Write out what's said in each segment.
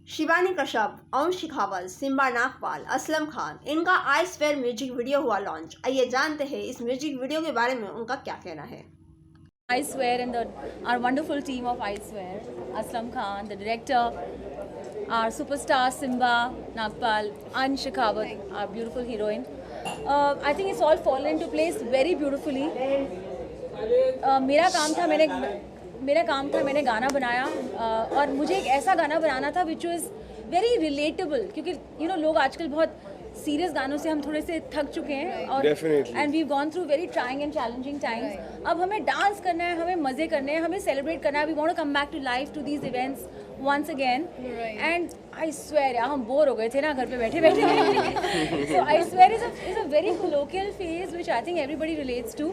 शिवानी कश्यप, अंश शेखावत, सिम्बा नागपाल, असलम खान, इनका I swear music video हुआ लॉन्च। आइए जानते हैं इस म्यूजिक वीडियो के बारे में उनका क्या कहना है। I swear and our wonderful team of I swear, Aslam Khan, the director, our superstar Simba Nagpal, Ansh Shekhawat, our beautiful heroine. I think it's all fallen into place very beautifully. मेरा काम था मैंने गाना बनाया और मुझे एक ऐसा गाना बनाना था विच वॉज वेरी रिलेटेबल, क्योंकि लोग आजकल बहुत सीरियस गानों से हम थोड़े से थक चुके हैं और and we gone through very trying and challenging times. अब हमें डांस करना है, हमें मज़े करने हैं, हमें सेलिब्रेट करना है। We want to come back to life to these events once again and I swear यार हम बोर हो गए थे ना घर पे बैठे बैठे so I swear is a very colloquial phrase which I think everybody relates to.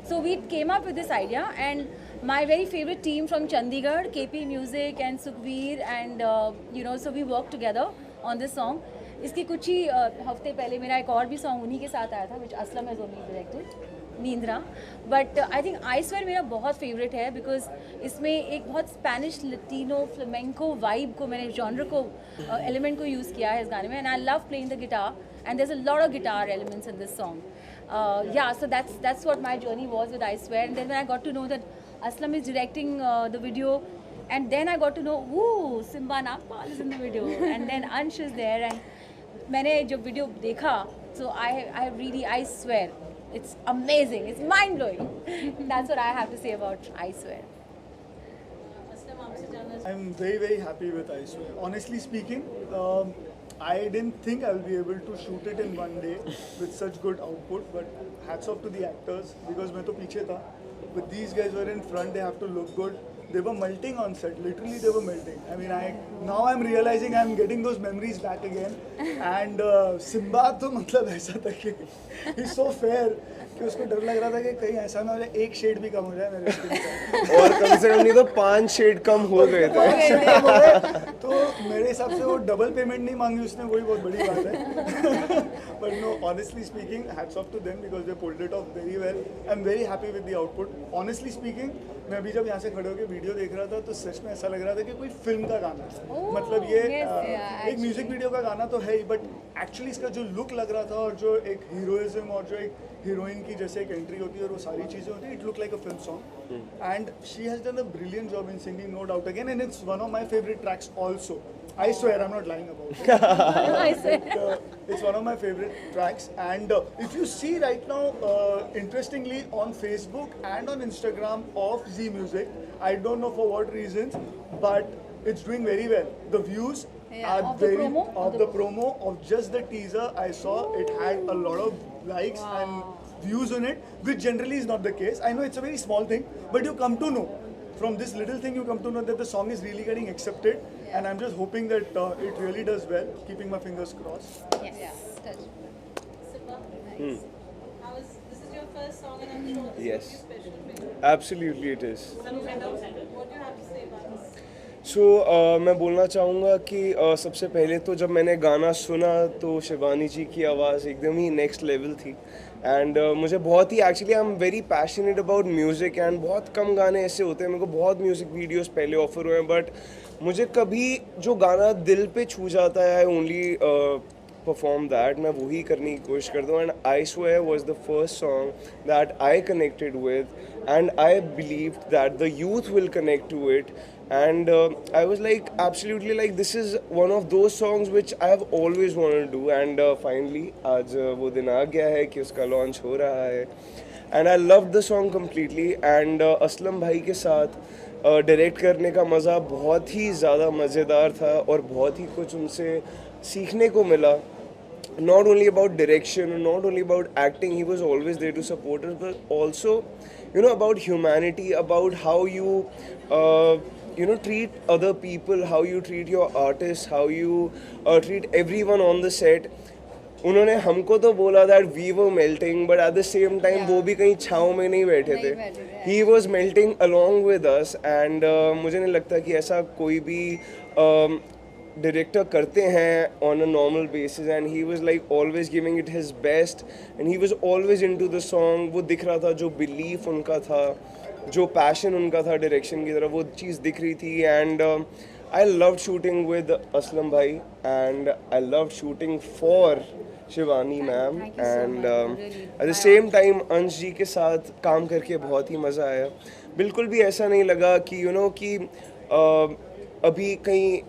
So we came up with this idea and my very favorite team from Chandigarh, KP Music and Sukhveer and so we worked together on this song. इसके कुछ ही हफ्ते पहले मेरा एक और भी song उन्हीं के साथ आया था which Aslam has only directed, नींद्रा। But I think I swear मेरा बहुत फेवरेट है बिकॉज इसमें एक बहुत स्पेनिश लतीनो फ्लमेंको वाइब को मैंने जॉनर को एलिमेंट को यूज़ किया है इस गाने में and I love playing the guitar and there is a lot of guitar elements in this song. Yeah so that's what my journey was with I swear and then when I got to know that Aslam is directing the video and then I got to know Simba Nagpal is in the video and then Ansh is there and मैंने जब video देखा so I swear it's amazing, it's mind blowing. That's what I have to say about I swear. I'm very happy with I Swear. Honestly speaking, I didn't think I will be able to shoot it in one day with such good output. But hats off to the actors because मैं तो पीछे था. But these guys were in front. They have to look good. They were melting on set. Literally, they were melting. I mean, now I'm realizing I'm getting those memories back again. And Simba तो मतलब ऐसा था कि he's so fair कि उसको डर लग रहा था कि कहीं ऐसा ना हो जाए एक शेड भी कम हो जाए मेरे स्किन का। और कम से कम नहीं तो 5 शेड कम हो गए थे। तो मेरे हिसाब से वो डबल पेमेंट नहीं मांगी उसने, वही बहुत बड़ी बात है। But no, honestly speaking, hats off to them because they pulled it off very well. I am very happy with the output. Honestly speaking, मैं अभी जब यहाँ से खड़े होकर वीडियो देख रहा था तो सच में ऐसा लग रहा था कि कोई फिल्म का गाना है। मतलब ये एक म्यूजिक वीडियो का गाना तो है ही, बट एक्चुअली इसका जो लुक लग रहा था और जो एक हीरोइज्म और जो एक हीरोइन की जैसे एक एंट्री होती है और वो सारी चीज़ें होती है, it look like a film song and she has done a brilliant job in singing, no doubt again, and it's one of my favourite tracks also. I swear, I'm not lying about it. I swear. It's one of my favorite tracks. And if you see right now, interestingly, on Facebook and on Instagram of Z Music, I don't know for what reasons, but it's doing very well. The views are of the very promo? of the promo of just the teaser I saw. It had a lot of likes and views on it, which generally is not the case. I know it's a very small thing, but you come to know. From this little thing you come to know that the song is really getting accepted, and I'm just hoping that it really does well, keeping my fingers crossed. Yes. Simba, nice. This is your first song and I'm sure this Yes. will be special for you. Absolutely it is. What do you have to say about this? So मैं बोलना चाहूँगा कि सबसे पहले तो जब मैंने गाना सुना तो शिवानी जी की आवाज़ एकदम ही नेक्स्ट लेवल थी एंड मुझे बहुत ही actually I am very passionate about music and बहुत कम गाने ऐसे होते हैं, मेरे को बहुत म्यूज़िक वीडियोस पहले ऑफर हुए हैं बट मुझे कभी जो गाना दिल पे छू जाता है आई ओनली परफॉर्म दैट, मैं वही करने की कोशिश करता हूँ and I swear was the first song that I connected with and I believe that the youth will connect to it and I was like absolutely like this is one of those songs which I have always wanted to do and finally आज वो दिन आ गया है कि उसका launch हो रहा है and I loved the song completely and Aslam भाई के साथ डायरेक्ट करने का मज़ा बहुत ही ज़्यादा मज़ेदार था और बहुत ही कुछ उनसे सीखने को मिला. Not only about direction, not only about acting, he was always there to support us, but also, about humanity, about how you treat other people, how you treat your artists, how you treat everyone on the set. उन्होंने हमको तो बोला that we were melting, but at the same time वो भी कहीं छाँव में नहीं बैठे थे. He was melting along with us and मुझे नहीं लगता कि ऐसा कोई भी डायरेक्टर करते हैं on a normal basis and he was like always giving it his best and he was always into the song. वो दिख रहा था जो बिलीफ उनका था, जो पैशन उनका था डायरेक्शन की तरफ, वो चीज़ दिख रही थी and I loved shooting with Aslam bhai and I loved shooting for Shivani ma'am thank you so and much, really. at the same time अंश जी के साथ काम करके बहुत ही मज़ा आया. बिल्कुल भी ऐसा नहीं लगा कि कि अभी कहीं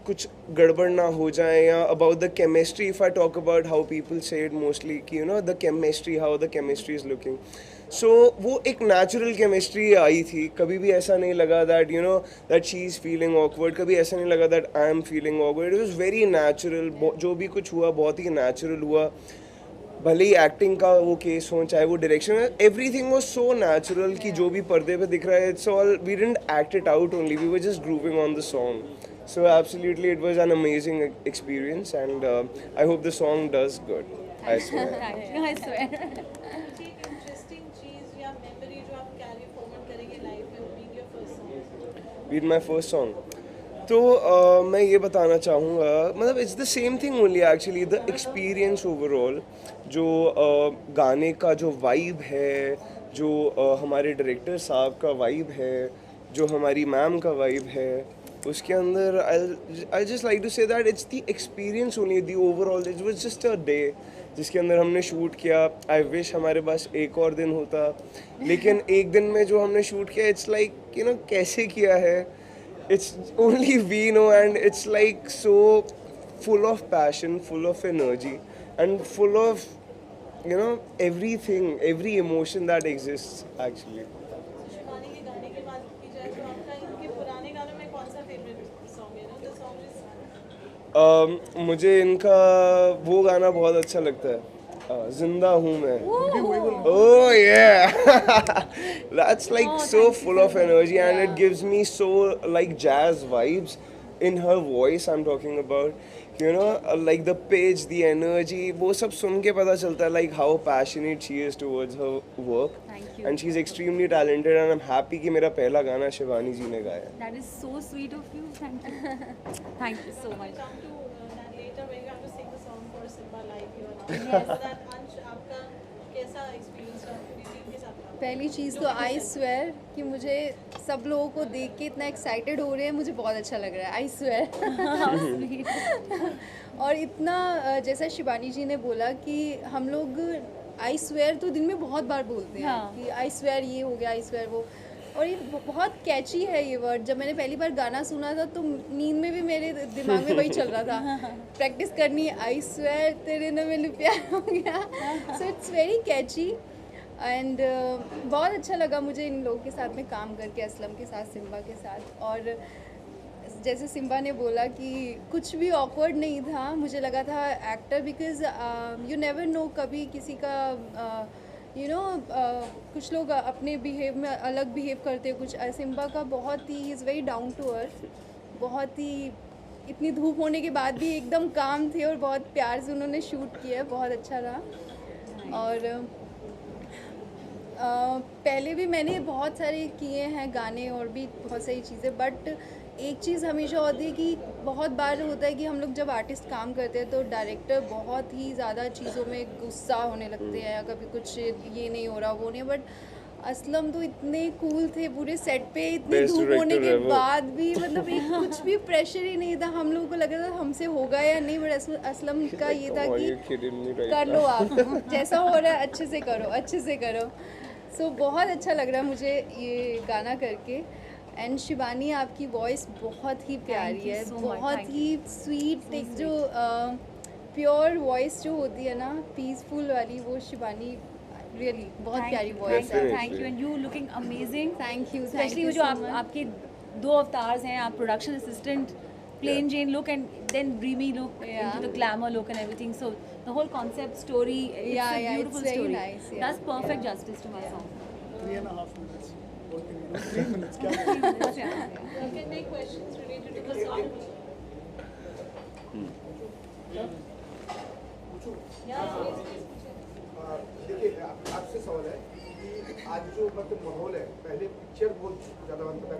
कुछ गड़बड़ ना हो जाए या about the chemistry. If I talk about how people say it mostly कि the chemistry, how the chemistry is looking. So वो एक नेचुरल केमिस्ट्री आई थी. कभी भी ऐसा नहीं लगा that that she is feeling awkward. कभी ऐसा नहीं लगा that I am feeling awkward. It was very natural. जो भी कुछ हुआ बहुत ही नेचुरल हुआ. भले ही एक्टिंग का वो केस हो चाहे वो direction, everything was so natural कि जो भी पर्दे पे दिख रहा है it's all, we didn't act it out only, we were just grooving on the song. So absolutely it was an amazing experience and I hope the song does good. I swear. Thank you, I swear. मुझे एक interesting चीज या memory जो आप carry forward करेंगे life में, being your first song. Beat my first song. तो मैं ये बताना चाहूँगा, मतलब it's the same thing only actually, the experience overall. जो गाने का जो वाइब है, जो हमारे डायरेक्टर साहब का वाइब है, जो हमारी मैम का वाइब है, उसके अंदर I just like to say that it's the experience only, the overall. It was just a day जिसके अंदर हमने शूट किया. आई विश हमारे पास एक और दिन होता, लेकिन एक दिन में जो हमने शूट किया, इट्स लाइक कैसे किया है, it's only we know. And it's like so full of passion, full of energy and full of everything, every emotion that exists actually. Shivani के गाने की बात की जाए तो आपका इनके पुराने गानों में कौन सा फेवरेट सॉन्ग है? द सॉन्ग इज मुझे इनका वो गाना बहुत अच्छा लगता है, जिंदा हूँ मैं. Oh yeah, that's like so full of energy and it gives me so like jazz vibes in her voice. I'm talking about like the pitch, the energy. वो सब सुन के पता चलता है like how passionate she is towards her work. Thank you. And she's extremely talented and I'm happy कि मेरा पहला गाना शिवानी जी ने गाया. That is so sweet of you. Thank you. Thank you so much. come to that later when you have to sing the song for Simba live here now. Yes. that अंश आपका कैसा experience रहा पूरी team के साथ काम? पहली चीज़ तो आई स्वेयर कि मुझे सब लोगों को देख के इतना एक्साइटेड हो रहे हैं, मुझे बहुत अच्छा लग रहा है. I swear. और इतना जैसा शिवानी जी ने बोला कि हम लोग आई स्वेयर तो दिन में बहुत बार बोलते हैं. हाँ. कि आई स्वेयर ये हो गया, आई स्वेयर वो. और ये बहुत कैची है ये वर्ड. जब मैंने पहली बार गाना सुना था तो नींद में भी मेरे दिमाग में वही चल रहा था. प्रैक्टिस करनी, आई स्वेयर तेरे ना मैंने प्यार हो गया. So it's very catchy and बहुत अच्छा लगा मुझे इन लोगों के साथ में काम करके, असलम के साथ, सिम्बा के साथ. और जैसे सिम्बा ने बोला कि कुछ भी ऑकवर्ड नहीं था. मुझे लगा था actor, because you never know कभी किसी का कुछ लोग अपने बिहेव में अलग बिहेव करते हैं. कुछ सिम्बा का बहुत ही is very down to earth. बहुत ही इतनी धूप होने के बाद भी एकदम काम थे और बहुत प्यार से उन्होंने शूट किया. बहुत अच्छा रहा. और पहले भी मैंने बहुत सारे किए हैं गाने और भी बहुत सारी चीज़ें. बट एक चीज़ हमेशा होती है कि बहुत बार होता है कि हम लोग जब आर्टिस्ट काम करते हैं तो डायरेक्टर बहुत ही ज़्यादा चीज़ों में गुस्सा होने लगते हैं. कभी कुछ ये नहीं हो रहा, वो नहीं. बट असलम तो इतने कूल थे पूरे सेट पे. इतनी Best धूप होने director के ever. बाद भी मतलब एक कुछ भी प्रेशर ही नहीं था. हम लोगों को लग रहा था हमसे होगा या नहीं. बट असलम का ये था Come on, कि you're kidding me right कर now. लो आप, जैसा हो रहा है अच्छे से करो, अच्छे से करो. सो बहुत अच्छा लग रहा है मुझे ये गाना करके. एंड शिवानी आपकी वॉइस बहुत ही प्यारी Thank you है. so much. बहुत Thank ही स्वीट, एक जो प्योर वॉइस जो होती है ना, पीसफुल वाली, वो शिवानी रियली बहुत प्यारी वॉइस है. Definitely. Thank you, and you looking amazing. Thank you. Especially वो जो आपके दो अवतार्स हैं, आप production assistant, plain Jane look and then dreamy look Yeah. into the glamour look and everything. So the whole concept story, it's Yeah, a yeah, beautiful it's very story. nice, yeah. Does perfect justice to my song. 3.5 minutes. 3 minutes. क्या? You can make questions related to the song. Yeah, please, please. देखिए आपसे सवाल है कि आज जो मतलब माहौल है, पहले पिक्चर बहुत ज़्यादा बनता था,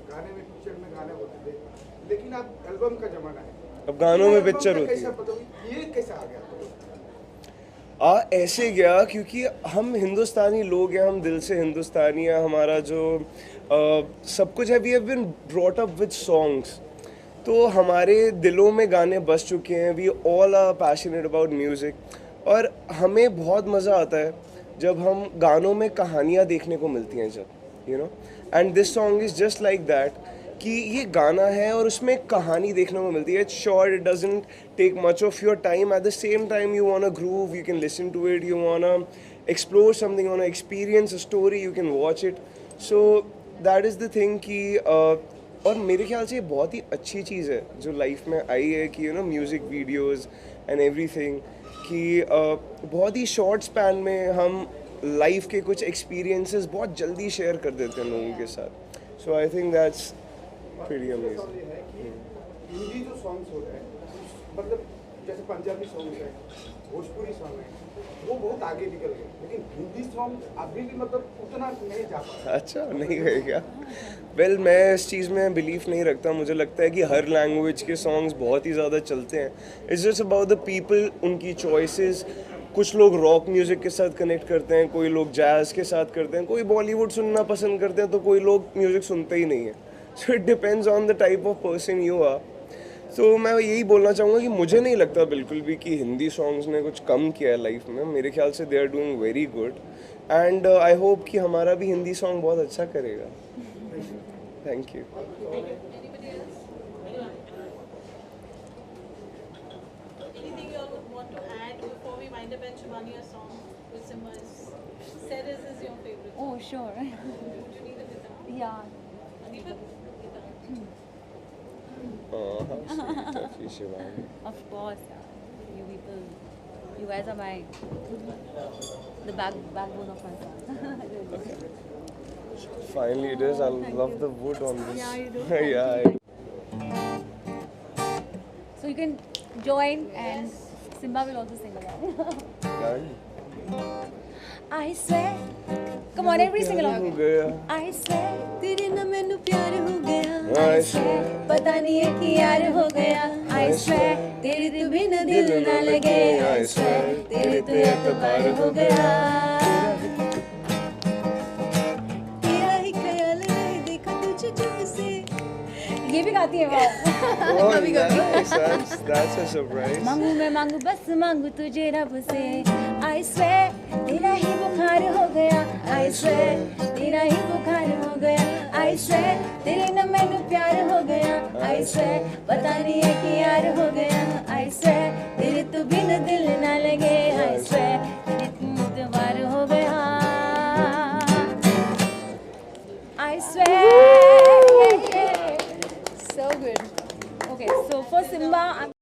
गाने में पिक्चर में गाने होते थे, लेकिन अब एल्बम का ज़माना है. अब गानों में एल्बम पिक्चर का होती कैसा है. मतलब ये कैसा आ गया? ऐसे गया क्योंकि हम हिंदुस्तानी लोग हैं, हम दिल से हिंदुस्तानी हैं. हमारा जो सब कुछ है, we have been brought up with songs. तो हमारे दिलों में गाने बस चुके हैं. We all are passionate about music और हमें बहुत मज़ा आता है जब हम गानों में कहानियाँ देखने को मिलती हैं जब, you know. And this song is just like that कि ये गाना है और उसमें एक कहानी देखने को मिलती है. It's short, it doesn't take much of your time. At the same time you want a groove, you can listen to it, you want a explore something, want a experience a story, you can watch it. So that is the thing कि और मेरे ख्याल से ये बहुत ही अच्छी चीज़ है जो लाइफ में आई है कि you know music videos and everything कि बहुत ही शॉर्ट स्पैन में हम लाइफ के कुछ एक्सपीरियंसेस बहुत जल्दी शेयर कर देते हैं लोगों के साथ. So I think that's pretty amazing. ये है कि हिंदी जो सॉन्ग्स होते हैं मतलब जैसे पंजाबी सॉन्ग है, भोजपुरी सॉन्ग है, वो बहुत आगे निकल गए, लेकिन हिंदी सॉन्ग अभी भी मतलब उतना नहीं जा पा रहा. अच्छा नहीं है क्या? वेल मैं इस चीज़ में बिलीफ नहीं रखता. मुझे लगता है कि हर लैंग्वेज के सॉन्ग्स बहुत ही ज़्यादा चलते हैं. It's just about the people, उनकी चॉइसेस. कुछ लोग रॉक म्यूज़िक के साथ कनेक्ट करते हैं, कोई लोग जैज़ के साथ करते हैं, कोई बॉलीवुड सुनना पसंद करते हैं, तो कोई लोग म्यूज़िक सुनते ही नहीं है. So it depends on the type of person you are. तो मैं यही बोलना चाहूँगा कि मुझे नहीं लगता बिल्कुल भी कि हिंदी सॉन्ग्स ने कुछ कम किया है लाइफ में. मेरे ख्याल से they are doing very good and I hope कि हमारा भी हिंदी सॉन्ग बहुत अच्छा करेगा. Thank you. Anything you all would want to add before we wind up and Shivani a song with Simba is said is your favorite. Oh, sure. Would you need a guitar? Yeah. Deepak? Guitar. Oh, how sweet of you, Shivani. Of course, yeah. You people, you guys are my the backbone of my song. Okay. Finally it is. I love the wood on this. Yeah, you do. Yeah. So you can join and Simba will also sing along. Done. I swear. Come on, everybody sing हो along. गया. I swear तेरे ना मैनू प्यार हो गया. I swear. पता नहीं है कि यार हो गया. I swear तेरे तो बिना दिल ना लगे. I swear तेरे तो एतबार हो गया. तेरा ही ख्याल रहे देखा तुझे जब से. ये भी गाती है वो. Oh, nice. That's a surprise. मांगू मैं मांगू बस मांगू तुझे रब से. I swear तेरा ही बुखार हो गया. I swear तेरा ही बुखार हो गया. I swear तेरे न मैनू प्यार हो गया. I swear पता नहीं है कि यार हो गया. I swear तेरे तो बिन दिल ना लगे. I swear तेरे तुम एतबार हो गया. I swear. So good. Okay, so for Simba, I'm